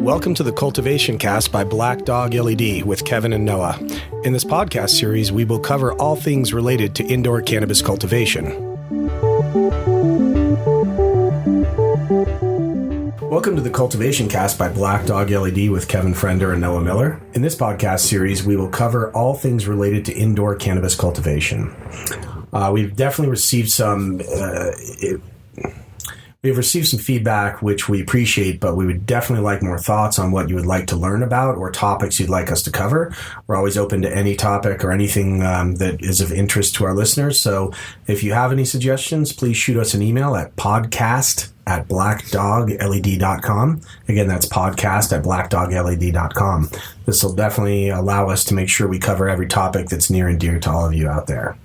Welcome to the Cultivation Cast by Black Dog LED with Kevin and Noah. In this podcast series, we will cover all things related to indoor cannabis cultivation. Welcome to the Cultivation Cast by Black Dog LED with Kevin Frender and Noah Miller. In this podcast series, we will cover all things related to indoor cannabis cultivation. We've definitely received some feedback, which we appreciate, but we would definitely like more thoughts on what you would like to learn about or topics you'd like us to cover. We're always open to any topic or anything that is of interest to our listeners. So if you have any suggestions, please shoot us an email at podcast@blackdogled.com. Again, that's podcast@blackdogled.com. This will definitely allow us to make sure we cover every topic that's near and dear to all of you out there.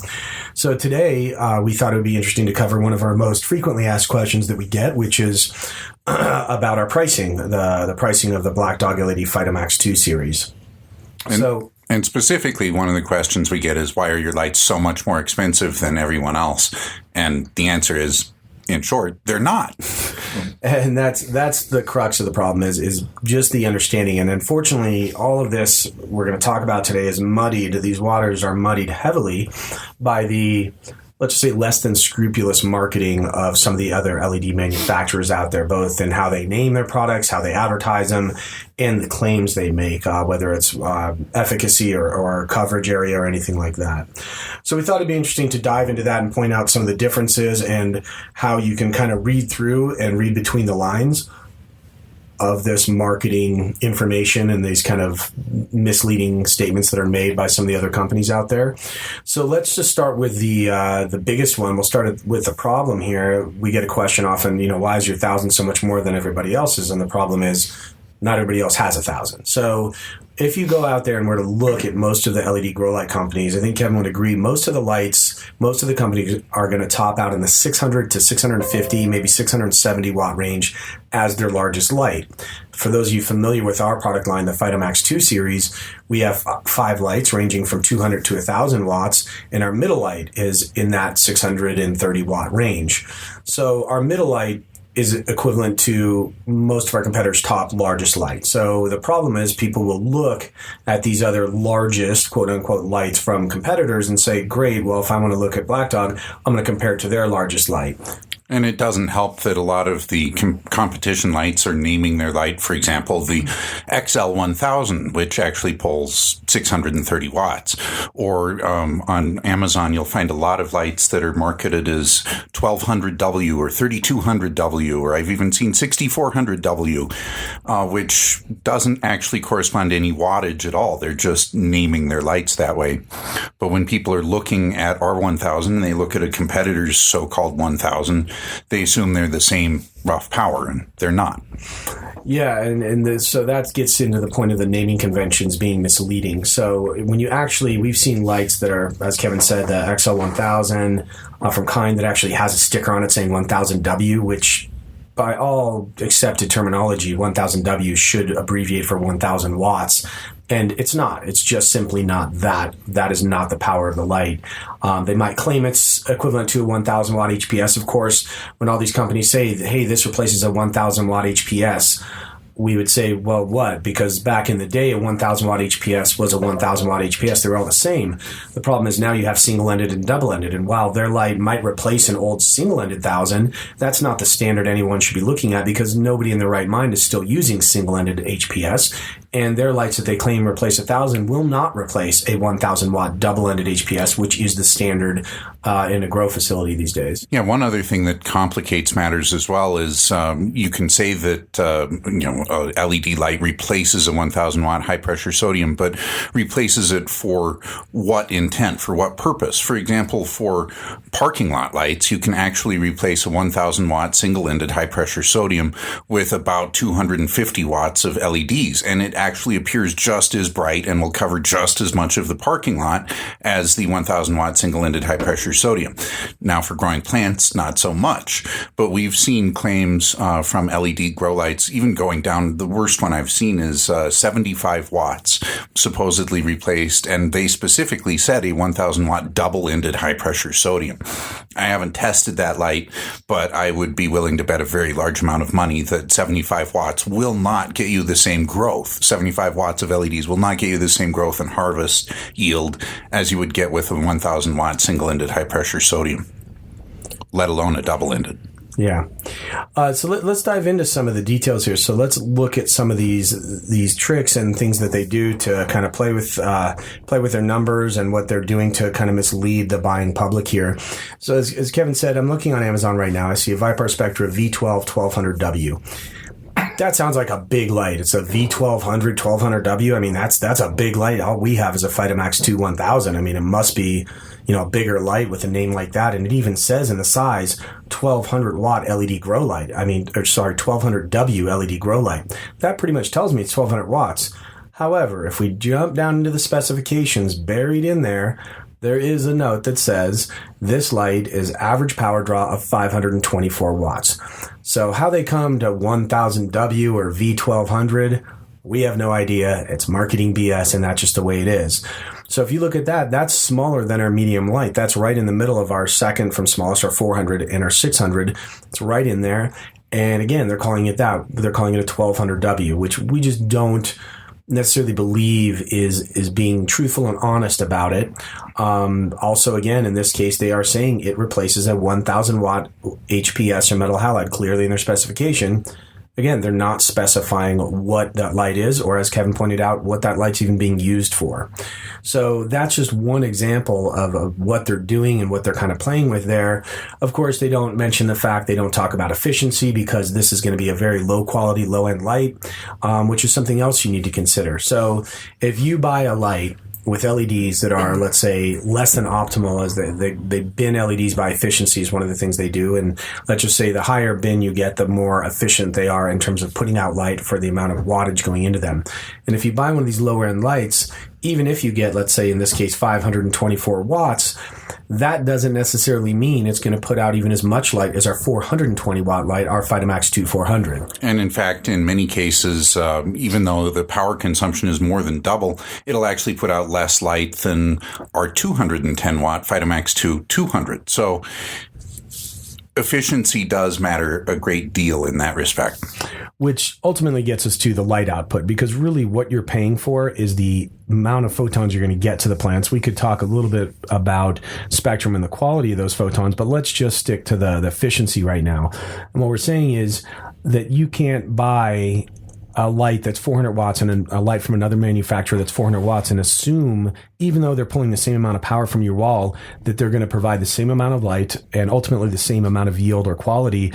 So today, we thought it would be interesting to cover one of our most frequently asked questions that we get, which is about our pricing, the pricing of the Black Dog LED Phytomax 2 series. And specifically, one of the questions we get is, why are your lights so much more expensive than everyone else? And the answer is, in short, they're not. And that's the crux of the problem is just the understanding. And unfortunately, all of this we're going to talk about today is muddied. These waters are muddied heavily by the, let's just say, less than scrupulous marketing of some of the other LED manufacturers out there, both in how they name their products, how they advertise them, and the claims they make, whether it's efficacy or coverage area or anything like that. So we thought it'd be interesting to dive into that and point out some of the differences and how you can kind of read through and read between the lines of this marketing information and these kind of misleading statements that are made by some of the other companies out there. So let's just start with the biggest one. We'll start with the problem here. We get a question often, why is your 1,000 so much more than everybody else's? And the problem is not everybody else has 1,000. So if you go out there and were to look at most of the LED grow light companies, I think Kevin would agree, most of the companies are going to top out in the 600 to 650, maybe 670 watt range as their largest light. For those of you familiar with our product line, the Phytomax 2 series, we have 5 lights ranging from 200 to 1,000 watts, and our middle light is in that 630 watt range. So our middle light is equivalent to most of our competitors' top largest light. So the problem is people will look at these other largest, quote unquote, lights from competitors and say, great, well, if I want to look at Black Dog, I'm going to compare it to their largest light. And it doesn't help that a lot of the competition lights are naming their light. For example, the XL1000, which actually pulls 630 watts. Or on Amazon, you'll find a lot of lights that are marketed as 1200W or 3200W, or I've even seen 6400W, which doesn't actually correspond to any wattage at all. They're just naming their lights that way. But when people are looking at R1000 and they look at a competitor's so-called 1000, they assume they're the same rough power, and they're not. Yeah, so that gets into the point of the naming conventions being misleading. So when we've seen lights that are, as Kevin said, the XL1000 from Kind that actually has a sticker on it saying 1000W, which by all accepted terminology, 1000W should abbreviate for 1000 watts. And it's not. It's just simply not that. That is not the power of the light. They might claim it's equivalent to a 1,000 watt HPS. Of course, when all these companies say, hey, this replaces a 1,000 watt HPS, we would say, well, what? Because back in the day, a 1,000 watt HPS was a 1,000 watt HPS. They were all the same. The problem is now you have single-ended and double-ended. And while their light might replace an old single-ended 1,000, that's not the standard anyone should be looking at, because nobody in their right mind is still using single-ended HPS. And their lights that they claim replace 1,000 will not replace a 1,000 watt double-ended HPS, which is the standard in a grow facility these days. Yeah, one other thing that complicates matters as well is you can say that a LED light replaces a 1,000 watt high pressure sodium, but replaces it for what intent, for what purpose? For example, for parking lot lights, you can actually replace a 1,000 watt single-ended high pressure sodium with about 250 watts of LEDs, and it actually appears just as bright and will cover just as much of the parking lot as the 1,000 watt single-ended high pressure sodium. Now, for growing plants, not so much, but we've seen claims from LED grow lights even going down. The worst one I've seen is 75 watts supposedly replaced, and they specifically said a 1,000 watt double-ended high pressure sodium. I haven't tested that light, but I would be willing to bet a very large amount of money that 75 watts will not get you the same growth. 75 watts of LEDs will not get you the same growth and harvest yield as you would get with a 1,000 watt single-ended high-pressure sodium, let alone a double-ended. Yeah. So let's dive into some of the details here. So let's look at some of these tricks and things that they do to kind of play with their numbers and what they're doing to kind of mislead the buying public here. So as Kevin said, I'm looking on Amazon right now. I see a Vipar Spectra V12 1200W. That sounds like a big light. It's a V1200 1200W. I mean, that's a big light. All we have is a Fitamax 2 1000. I mean, it must be, a bigger light with a name like that. And it even says in the size 1200 watt LED grow light. 1200W LED grow light. That pretty much tells me it's 1200 watts. However, if we jump down into the specifications buried in there, there is a note that says this light is average power draw of 524 watts. So how they come to 1000W or V1200, we have no idea. It's marketing BS, and that's just the way it is. So if you look at that, that's smaller than our medium light. That's right in the middle of our second from smallest, our 400 and our 600. It's right in there. And again, they're calling it that. They're calling it a 1200W, which we just don't necessarily believe is being truthful and honest about it. Also, again, in this case, they are saying it replaces a 1000 watt HPS or metal halide clearly in their specification. Again, they're not specifying what that light is, or as Kevin pointed out, what that light's even being used for. So that's just one example of what they're doing and what they're kind of playing with there. Of course, they don't mention the fact they don't talk about efficiency, because this is going to be a very low quality, low end light, which is something else you need to consider. So if you buy a light with LEDs that are, let's say, less than optimal, as they bin LEDs by efficiency is one of the things they do. And let's just say the higher bin you get, the more efficient they are in terms of putting out light for the amount of wattage going into them. And if you buy one of these lower end lights, even if you get, let's say in this case, 524 watts, that doesn't necessarily mean it's going to put out even as much light as our 420 watt light, our Fitamax 2 400. And in fact, in many cases, even though the power consumption is more than double, it'll actually put out less light than our 210 watt Fitamax 2 200. So efficiency does matter a great deal in that respect. Which ultimately gets us to the light output, because really what you're paying for is the amount of photons you're going to get to the plants. We could talk a little bit about spectrum and the quality of those photons, but let's just stick to the efficiency right now. And what we're saying is that you can't buy a light that's 400 watts and a light from another manufacturer that's 400 watts and assume, even though they're pulling the same amount of power from your wall, that they're going to provide the same amount of light and ultimately the same amount of yield or quality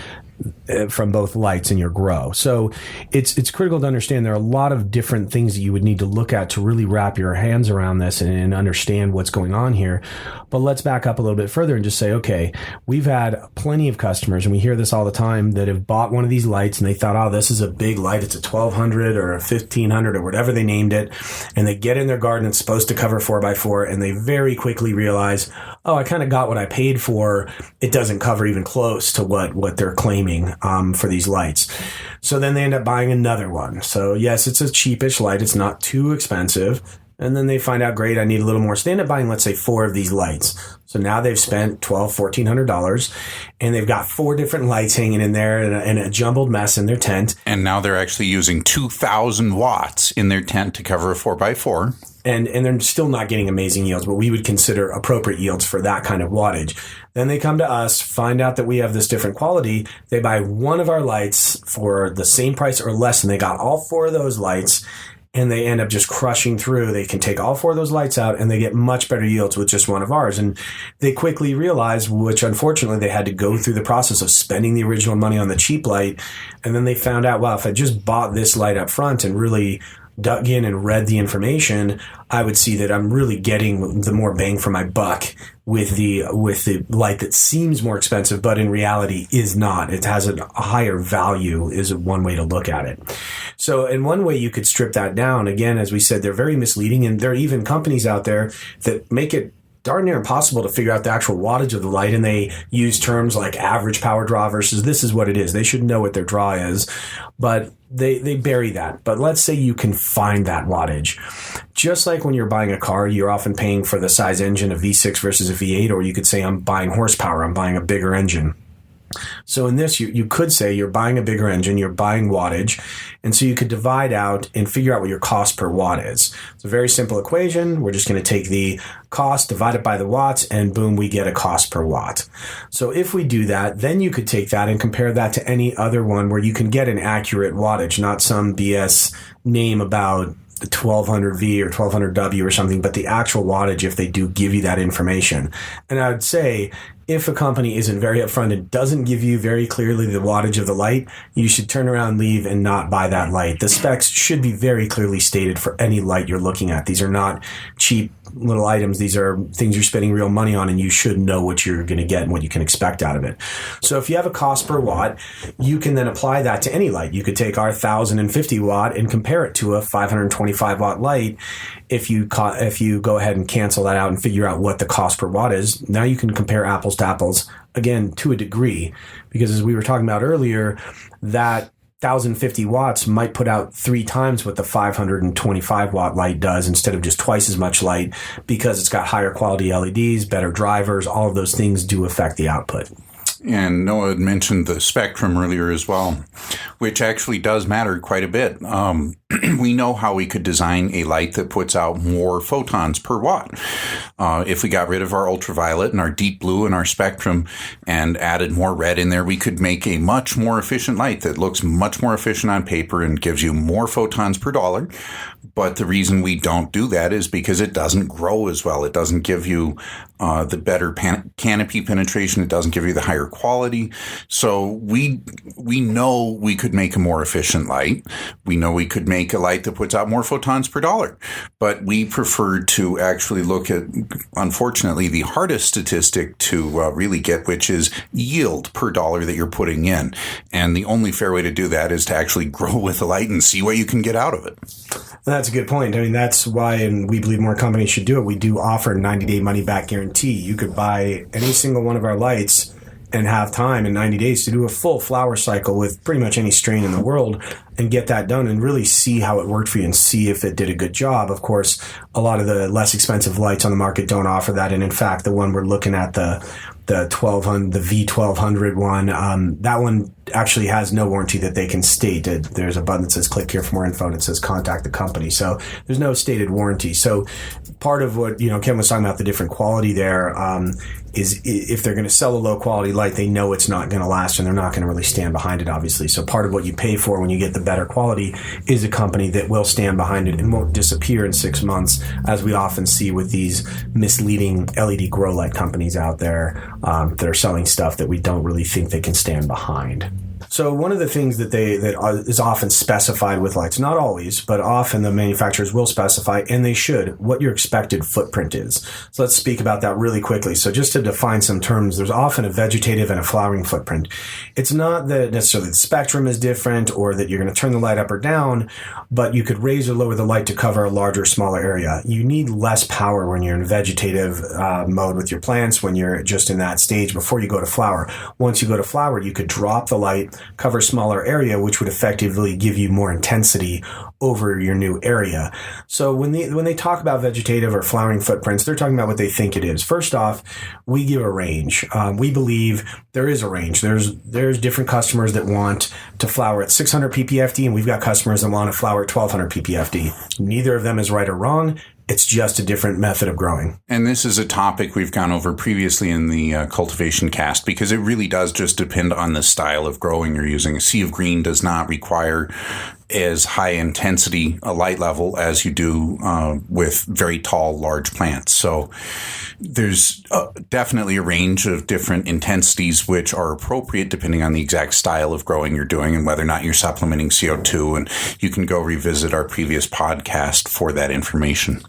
from both lights in your grow. So it's critical to understand there are a lot of different things that you would need to look at to really wrap your hands around this and understand what's going on here. But let's back up a little bit further and just say, okay, we've had plenty of customers, and we hear this all the time, that have bought one of these lights and they thought, oh, this is a big light. It's a 1200 or a 1500 or whatever they named it. And they get in their garden, it's supposed to cover 4x4, and they very quickly realize, oh, I kind of got what I paid for. It doesn't cover even close to what they're claiming for these lights. So then they end up buying another one. So yes, it's a cheapish light. It's not too expensive. And then they find out, great, I need a little more. So they end up buying, let's say, 4 of these lights. So now they've spent $1,400, and they've got 4 different lights hanging in there in a jumbled mess in their tent. And now they're actually using 2,000 watts in their tent to cover a 4x4. And they're still not getting amazing yields, but we would consider appropriate yields for that kind of wattage. Then they come to us, find out that we have this different quality. They buy one of our lights for the same price or less, and they got all 4 of those lights, and they end up just crushing through. They can take all 4 of those lights out, and they get much better yields with just one of ours. And they quickly realize, which unfortunately they had to go through the process of spending the original money on the cheap light, and then they found out, wow, if I just bought this light up front and really dug in and read the information, I would see that I'm really getting the more bang for my buck with the light that seems more expensive, but in reality is not. It has a higher value, is one way to look at it. So in one way you could strip that down. Again, as we said, they're very misleading, and there are even companies out there that make it darn near impossible to figure out the actual wattage of the light, and they use terms like average power draw versus this is what it is. They should know what their draw is, but they bury that. But let's say you can find that wattage. just like when you're buying a car, you're often paying for the size engine, a V6 versus a V8, or you could say I'm buying horsepower, I'm buying a bigger engine. So in this, you could say you're buying a bigger engine, you're buying wattage, and so you could divide out and figure out what your cost per watt is. It's a very simple equation. We're just going to take the cost, divide it by the watts, and boom, we get a cost per watt. So if we do that, then you could take that and compare that to any other one where you can get an accurate wattage, not some BS name about 1200V or 1200W or something, but the actual wattage if they do give you that information. And I would say if a company isn't very upfront and doesn't give you very clearly the wattage of the light, you should turn around, leave, and not buy that light. The specs should be very clearly stated for any light you're looking at. These are not cheap little items. These are things you're spending real money on, and you should know what you're going to get and what you can expect out of it. So if you have a cost per watt, you can then apply that to any light. You could take our 1050 watt and compare it to a 525 watt light. If you go ahead and cancel that out and figure out what the cost per watt is, now you can compare apples to apples, again, to a degree, because as we were talking about earlier, that 1050 watts might put out 3 times what the 525 watt light does instead of just twice as much light, because it's got higher quality LEDs, better drivers. All of those things do affect the output. And Noah had mentioned the spectrum earlier as well, which actually does matter quite a bit. We know how we could design a light that puts out more photons per watt. If we got rid of our ultraviolet and our deep blue and our spectrum and added more red in there, we could make a much more efficient light that looks much more efficient on paper and gives you more photons per dollar. But the reason we don't do that is because it doesn't grow as well. It doesn't give you the better canopy penetration. It doesn't give you the higher quality. So we know we could make a more efficient light. We know we could make a light that puts out more photons per dollar. But we prefer to actually look at, unfortunately, the hardest statistic to really get, which is yield per dollar that you're putting in. And the only fair way to do that is to actually grow with the light and see what you can get out of it. That's a good point. I mean, that's why, and we believe more companies should do it, we do offer a 90-day money-back guarantee. You could buy any single one of our lights and have time in 90 days to do a full flower cycle with pretty much any strain in the world and get that done and really see how it worked for you and see if it did a good job. Of course, a lot of the less expensive lights on the market don't offer that. And in fact, the one we're looking at, the V1200 one, that one actually has no warranty that they can state. There's a button that says click here for more info and it says contact the company. So there's no stated warranty. So part of what, Ken was talking about, the different quality there, is if they're going to sell a low quality light, they know it's not going to last and they're not going to really stand behind it, obviously. So part of what you pay for when you get the better quality is a company that will stand behind it and won't disappear in 6 months, as we often see with these misleading LED grow light companies out there that are selling stuff that we don't really think they can stand behind. So one of the things that is often specified with lights, not always, but often the manufacturers will specify, and they should, what your expected footprint is. So let's speak about that really quickly. So just to define some terms, there's often a vegetative and a flowering footprint. It's not that necessarily the spectrum is different or that you're going to turn the light up or down, but you could raise or lower the light to cover a larger or smaller area. You need less power when you're in vegetative mode with your plants, when you're just in that stage before you go to flower. Once you go to flower, you could drop the light, cover a smaller area, which would effectively give you more intensity over your new area. So when they talk about vegetative or flowering footprints, they're talking about what they think it is. First off, we give a range. We believe there is a range. There's different customers that want to flower at 600 ppfd, and we've got customers that want to flower at 1200 ppfd. Neither of them is right or wrong. It's just a different method of growing. And this is a topic we've gone over previously in the cultivation cast, because it really does just depend on the style of growing you're using. A sea of green does not require as high intensity a light level as you do with very tall, large plants. So there's definitely a range of different intensities which are appropriate depending on the exact style of growing you're doing and whether or not you're supplementing CO2. And you can go revisit our previous podcast for that information.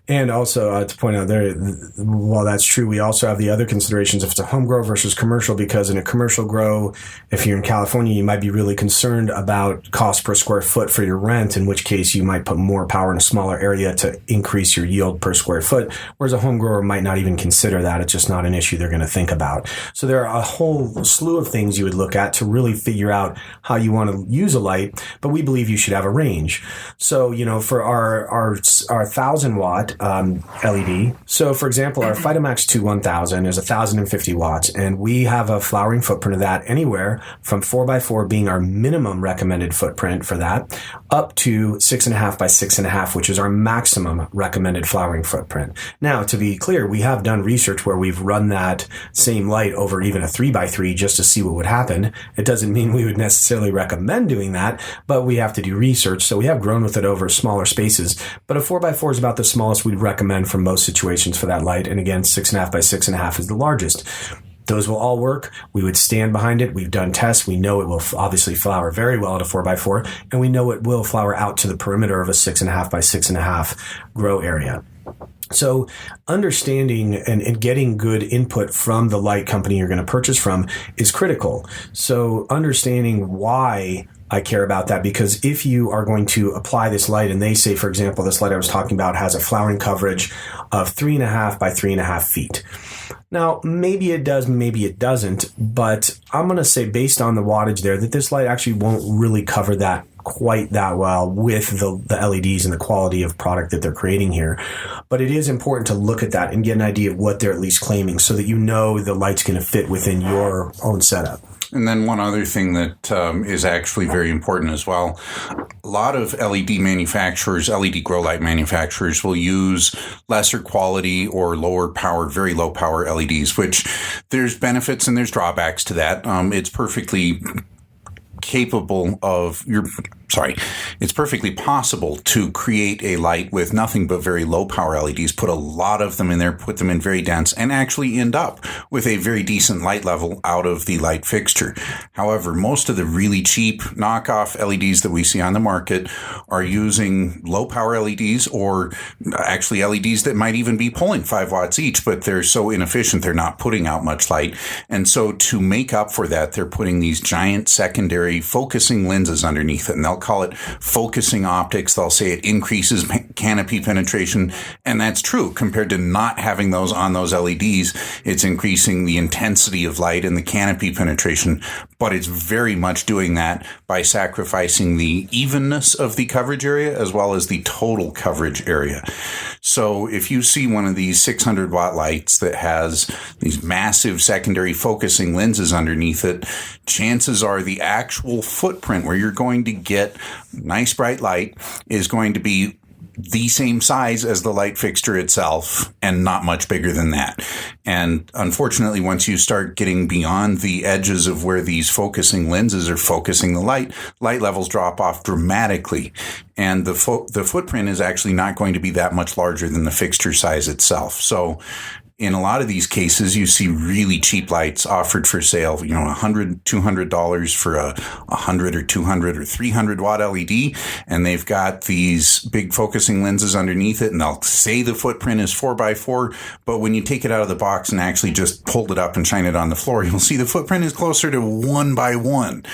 And also to point out there, while that's true, we also have the other considerations if it's a home grow versus commercial, because in a commercial grow, if you're in California, you might be really concerned about cost per square foot for your rent, in which case you might put more power in a smaller area to increase your yield per square foot, whereas a home grower might not even consider that. It's just not an issue they're going to think about. So there are a whole slew of things you would look at to really figure out how you want to use a light, but we believe you should have a range. So, for our 1,000 watt LED, so for example, our Phytomax 2 1000 is 1,050 watts, and we have a flowering footprint of that anywhere from 4x4 being our minimum recommended footprint for that, up to 6.5 by 6.5, which is our maximum recommended flowering footprint. Now, to be clear, we have done research where we've run that same light over even a 3x3 just to see what would happen. It doesn't mean we would necessarily recommend doing that, but we have to do research. So we have grown with it over smaller spaces, but a 4x4 is about the smallest we'd recommend for most situations for that light. And again, 6.5 by 6.5 is the largest. Those will all work. We would stand behind it. We've done tests. We know it will obviously flower very well at a 4x4, and we know it will flower out to the perimeter of a 6.5 by 6.5 grow area. So understanding and getting good input from the light company you're going to purchase from is critical. So understanding why I care about that, because if you are going to apply this light and they say, for example, this light I was talking about has a flowering coverage of 3.5 by 3.5 feet. Now, maybe it does, maybe it doesn't, but I'm going to say based on the wattage there that this light actually won't really cover that quite that well with the LEDs and the quality of product that they're creating here. But it is important to look at that and get an idea of what they're at least claiming so that you know the light's going to fit within your own setup. And then one other thing that is actually very important as well, a lot of LED manufacturers, LED grow light manufacturers will use lesser quality or lower power, very low power LEDs, which there's benefits and there's drawbacks to that. It's perfectly it's perfectly possible to create a light with nothing but very low power LEDs, put a lot of them in there, put them in very dense, and actually end up with a very decent light level out of the light fixture. However, most of the really cheap knockoff LEDs that we see on the market are using low power LEDs, or actually LEDs that might even be pulling 5 watts each, but they're so inefficient they're not putting out much light. And so to make up for that, they're putting these giant secondary focusing lenses underneath it, and they'll call it focusing optics. They'll say it increases canopy penetration, and that's true. Compared to not having those on those LEDs, it's increasing the intensity of light and the canopy penetration, but it's very much doing that by sacrificing the evenness of the coverage area as well as the total coverage area. So if you see one of these 600 watt lights that has these massive secondary focusing lenses underneath it, chances are the actual footprint where you're going to get nice bright light is going to be the same size as the light fixture itself and not much bigger than that. And unfortunately, once you start getting beyond the edges of where these focusing lenses are focusing the light levels drop off dramatically. And the footprint is actually not going to be that much larger than the fixture size itself. So in a lot of these cases, you see really cheap lights offered for sale, $100, $200 for a 100 or 200 or 300 watt LED. And they've got these big focusing lenses underneath it. And they'll say the footprint is 4x4. But when you take it out of the box and actually just hold it up and shine it on the floor, you'll see the footprint is closer to 1x1.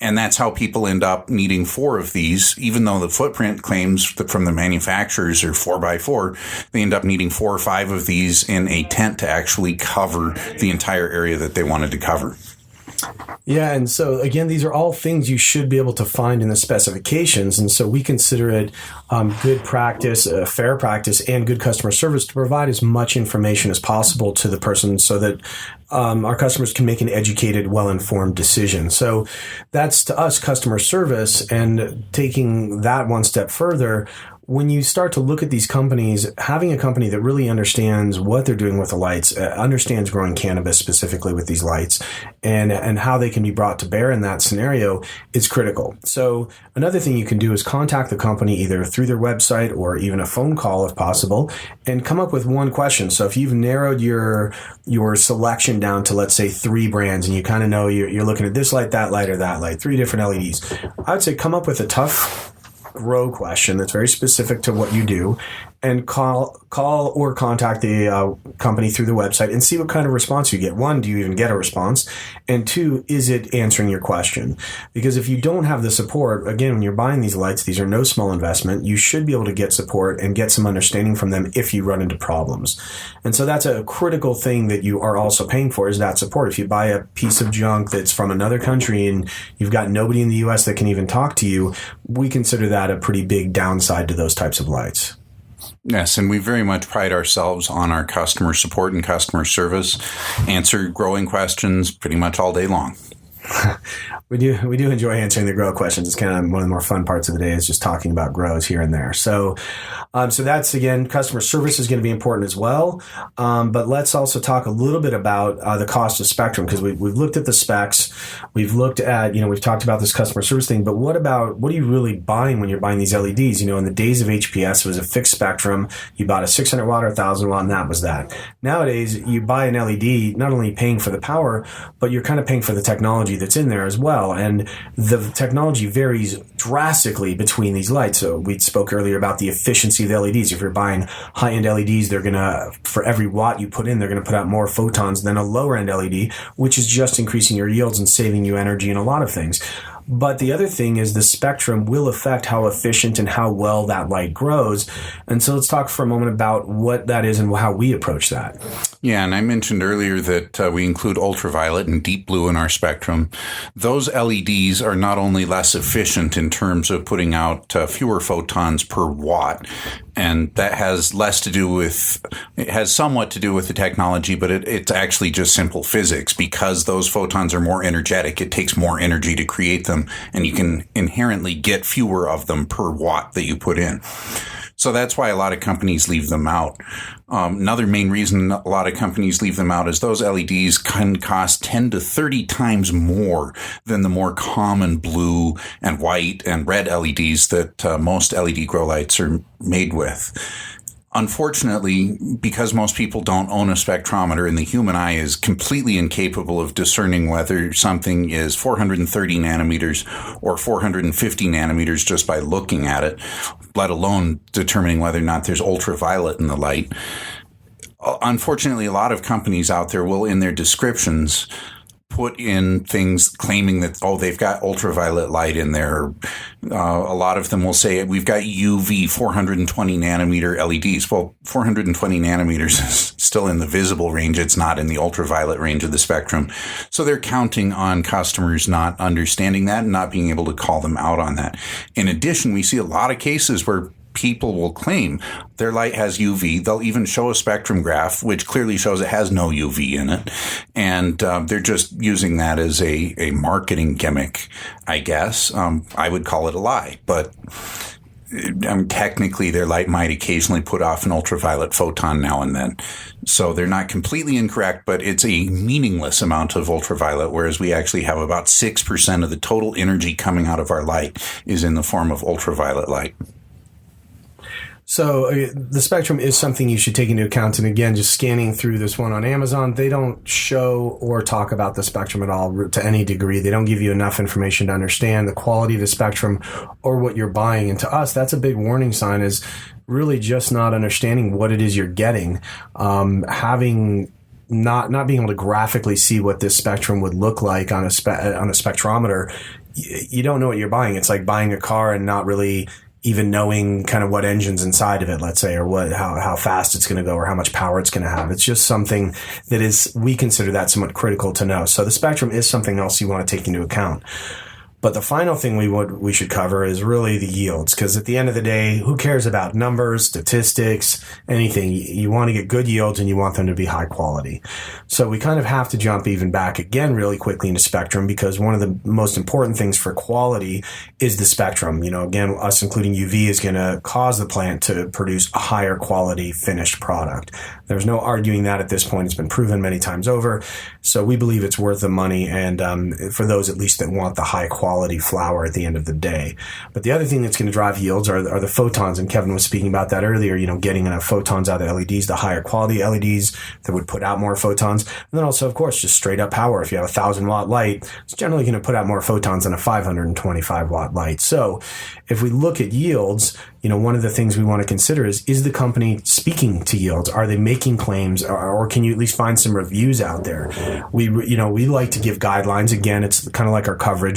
And that's how people end up needing 4 of these, even though the footprint claims from the manufacturers are 4x4, they end up needing 4 or 5 of these in a tent to actually cover the entire area that they wanted to cover. Yeah, and so again, these are all things you should be able to find in the specifications, and so we consider it good practice, fair practice, and good customer service to provide as much information as possible to the person so that our customers can make an educated, well-informed decision. So that's, to us, customer service, and taking that one step further, when you start to look at these companies, having a company that really understands what they're doing with the lights, understands growing cannabis specifically with these lights, and how they can be brought to bear in that scenario is critical. So another thing you can do is contact the company either through their website or even a phone call if possible, and come up with one question. So if you've narrowed your selection down to, let's say, 3 brands, and you kind of know you're looking at this light, that light, or that light, 3 different LEDs, I would say come up with a tough grow question that's very specific to what you do, and call or contact the company through the website and see what kind of response you get. One, do you even get a response? And two, is it answering your question? Because if you don't have the support, again, when you're buying these lights, these are no small investment. You should be able to get support and get some understanding from them if you run into problems. And so that's a critical thing that you are also paying for, is that support. If you buy a piece of junk that's from another country and you've got nobody in the U.S. that can even talk to you, we consider that a pretty big downside to those types of lights. Yes, and we very much pride ourselves on our customer support and customer service. Answer growing questions pretty much all day long. We do enjoy answering the grow questions. It's kind of one of the more fun parts of the day, is just talking about grows here and there. So that's, again, customer service is going to be important as well. But let's also talk a little bit about the cost of spectrum, because we've looked at the specs. We've looked at, we've talked about this customer service thing, but what are you really buying when you're buying these LEDs? In the days of HPS, it was a fixed spectrum. You bought a 600 watt or 1,000 watt, and that was that. Nowadays, you buy an LED, not only paying for the power, but you're kind of paying for the technology that's in there as well. And the technology varies drastically between these lights. So we spoke earlier about the efficiency of the LEDs. If you're buying high-end LEDs, they're going to, for every watt you put in, they're going to put out more photons than a lower-end LED, which is just increasing your yields and saving you energy in a lot of things. But the other thing is the spectrum will affect how efficient and how well that light grows. And so let's talk for a moment about what that is and how we approach that. Yeah, and I mentioned earlier that we include ultraviolet and deep blue in our spectrum. Those LEDs are not only less efficient in terms of putting out fewer photons per watt, and that has somewhat to do with the technology, but it's actually just simple physics. Because those photons are more energetic, it takes more energy to create them, and you can inherently get fewer of them per watt that you put in. So that's why a lot of companies leave them out. Another main reason a lot of companies leave them out is those LEDs can cost 10 to 30 times more than the more common blue and white and red LEDs that most LED grow lights are made with. Unfortunately, because most people don't own a spectrometer and the human eye is completely incapable of discerning whether something is 430 nanometers or 450 nanometers just by looking at it, let alone determining whether or not there's ultraviolet in the light. Unfortunately, a lot of companies out there will, in their descriptions, put in things claiming that, they've got ultraviolet light in there. A lot of them will say, we've got UV 420 nanometer LEDs. Well, 420 nanometers is still in the visible range. It's not in the ultraviolet range of the spectrum. So they're counting on customers not understanding that and not being able to call them out on that. In addition, we see a lot of cases where people will claim their light has UV. They'll even show a spectrum graph, which clearly shows it has no UV in it. And they're just using that as a marketing gimmick, I guess. I would call it a lie. But technically, their light might occasionally put off an ultraviolet photon now and then. So they're not completely incorrect, but it's a meaningless amount of ultraviolet, whereas we actually have about 6% of the total energy coming out of our light is in the form of ultraviolet light. So the spectrum is something you should take into account. And again, just scanning through this one on Amazon, they don't show or talk about the spectrum at all to any degree. They don't give you enough information to understand the quality of the spectrum or what you're buying. And to us, that's a big warning sign, is really just not understanding what it is you're getting. Having not being able to graphically see what this spectrum would look like on a spectrometer, you don't know what you're buying. It's like buying a car and not really even knowing kind of what engine's inside of it, let's say, or how fast it's going to go or how much power it's going to have. It's just something that we consider that somewhat critical to know. So the spectrum is something else you want to take into account. But the final thing we should cover is really the yields, because at the end of the day, who cares about numbers, statistics, anything? You want to get good yields and you want them to be high quality. So we kind of have to jump even back again really quickly into spectrum, because one of the most important things for quality is the spectrum. Again, us including UV is going to cause the plant to produce a higher quality finished product. There's no arguing that at this point. It's been proven many times over. So we believe it's worth the money, and for those at least that want the high quality quality flower at the end of the day. But the other thing that's going to drive yields are the photons, and Kevin was speaking about that earlier, getting enough photons out of the LEDs, the higher quality LEDs that would put out more photons. And then also, of course, just straight up power. If you have a 1,000-watt light, it's generally going to put out more photons than a 525-watt light. So if we look at yields, one of the things we want to consider is the company speaking to yields? Are they making claims, or can you at least find some reviews out there? We like to give guidelines. Again, it's kind of like our coverage.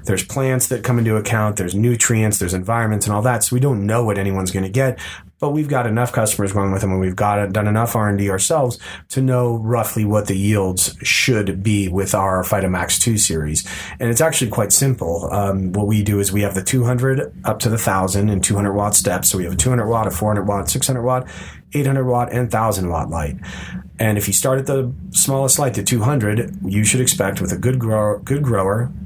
There's plants that come into account, there's nutrients, there's environments and all that. So we don't know what anyone's going to get. But we've got enough customers going with them, and we've done enough R&D ourselves to know roughly what the yields should be with our Phytomax 2 series. And it's actually quite simple. What we do is we have the 200 up to the 1,000 and 200 watt steps. So we have a 200 watt, a 400 watt, 600 watt, 800 watt, and 1,000 watt light. And if you start at the smallest light, the 200, you should expect with a good grower,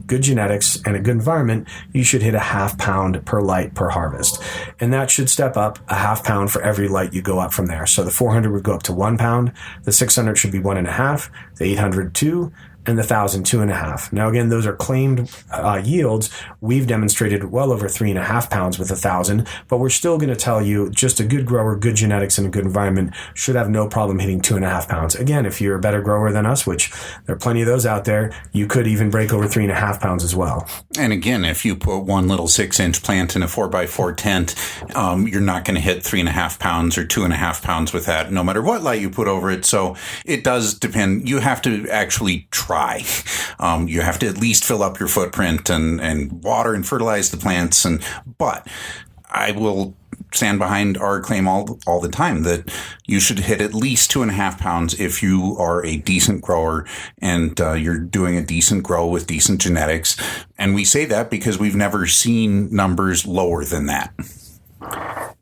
good genetics, and a good environment, you should hit a 0.5 pound per light per harvest. And that should step up a 0.5 pound for every light you go up from there. So the 400 would go up to 1 pound, the 600 should be 1.5, the 800 2, and the 1,000 2.5. Now again, those are claimed yields. We've demonstrated well over 3.5 pounds with 1,000, but we're still going to tell you just a good grower, good genetics, and a good environment should have no problem hitting 2.5 pounds. Again, if you're a better grower than us, which there are plenty of those out there, you could even break over 3.5 pounds as well. And again, if you put one little 6-inch plant in a 4x4 tent, you're not going to hit 3.5 pounds or 2.5 pounds with that, no matter what light you put over it. So it does depend. You have to actually try. You have to at least fill up your footprint and water and fertilize the plants. But I will stand behind our claim all the time that you should hit at least 2.5 pounds if you are a decent grower and you're doing a decent grow with decent genetics. And we say that because we've never seen numbers lower than that.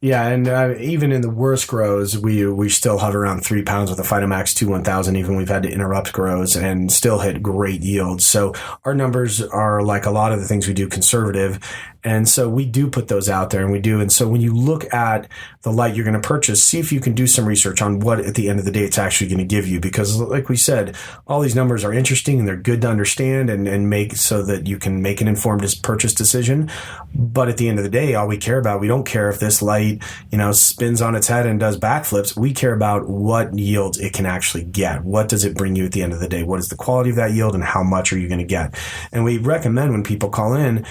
Yeah, and even in the worst grows, we still hover around 3 pounds with a Phytomax 2 1000. Even we've had to interrupt grows and still hit great yields. So our numbers are, like a lot of the things we do, conservative. And so we do put those out there, and we do. And so when you look at the light you're going to purchase, see if you can do some research on what at the end of the day it's actually going to give you. Because like we said, all these numbers are interesting and they're good to understand and make so that you can make an informed purchase decision. But at the end of the day, all we care about, we don't care if this light, spins on its head and does backflips. We care about what yields it can actually get. What does it bring you at the end of the day? What is the quality of that yield, and how much are you going to get? And we recommend when people call in,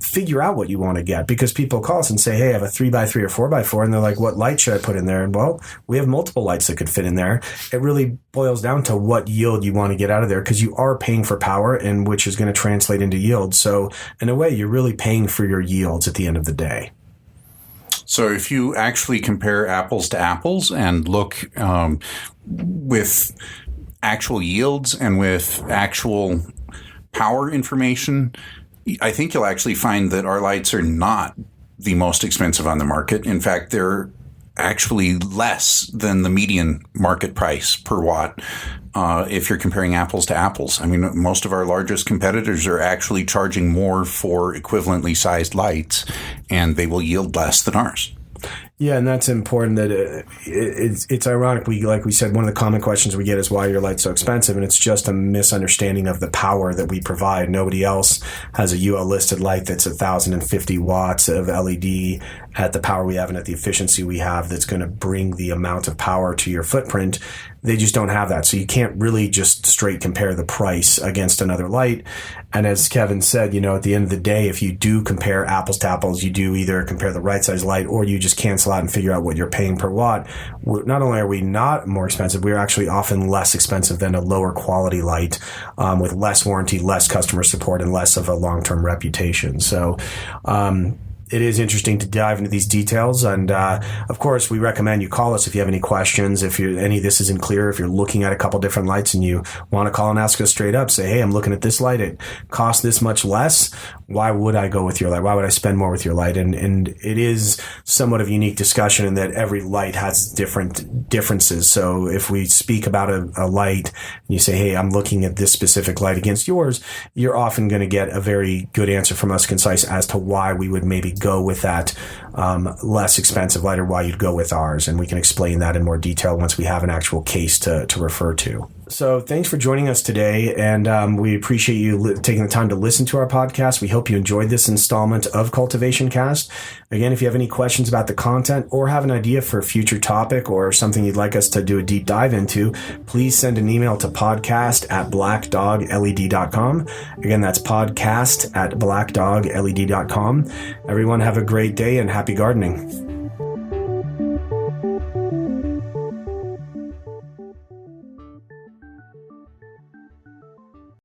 figure out what you want to get, because people call us and say, hey, I have a 3x3 or 4x4, and they're like, what light should I put in there? And well, we have multiple lights that could fit in there. It really boils down to what yield you want to get out of there, because you are paying for power, and which is going to translate into yield. So in a way, you're really paying for your yields at the end of the day. So if you actually compare apples to apples and look with actual yields and with actual power information, I think you'll actually find that our lights are not the most expensive on the market. In fact, they're actually less than the median market price per watt if you're comparing apples to apples. I mean, most of our largest competitors are actually charging more for equivalently sized lights, and they will yield less than ours. Yeah, and that's important. That it's ironic. Like we said, one of the common questions we get is why are your lights so expensive, and it's just a misunderstanding of the power that we provide. Nobody else has a UL listed light that's 1,050 watts of LED at the power we have and at the efficiency we have that's going to bring the amount of power to your footprint. They just don't have that. So you can't really just straight compare the price against another light. And as Kevin said, at the end of the day, if you do compare apples to apples, you do either compare the right size light or you just cancel out and figure out what you're paying per watt. Not only are we not more expensive, we're actually often less expensive than a lower quality light with less warranty, less customer support, and less of a long-term reputation. So, it is interesting to dive into these details. And, of course, we recommend you call us if you have any questions. If any of this isn't clear, if you're looking at a couple different lights and you want to call and ask us straight up, say, hey, I'm looking at this light. It costs this much less. Why would I go with your light? Why would I spend more with your light? And it is somewhat of a unique discussion in that every light has different differences. So if we speak about a light and you say, hey, I'm looking at this specific light against yours, you're often going to get a very good answer from us, concise, as to why we would maybe go with that less expensive lighter, why you'd go with ours. And we can explain that in more detail once we have an actual case to refer to. So thanks for joining us today, and we appreciate you taking the time to listen to our podcast. We hope you enjoyed this installment of Cultivation Cast. Again, if you have any questions about the content or have an idea for a future topic or something you'd like us to do a deep dive into, please send an email to podcast@blackdogled.com. Again, that's podcast@blackdogled.com. Everyone have a great day and happy gardening.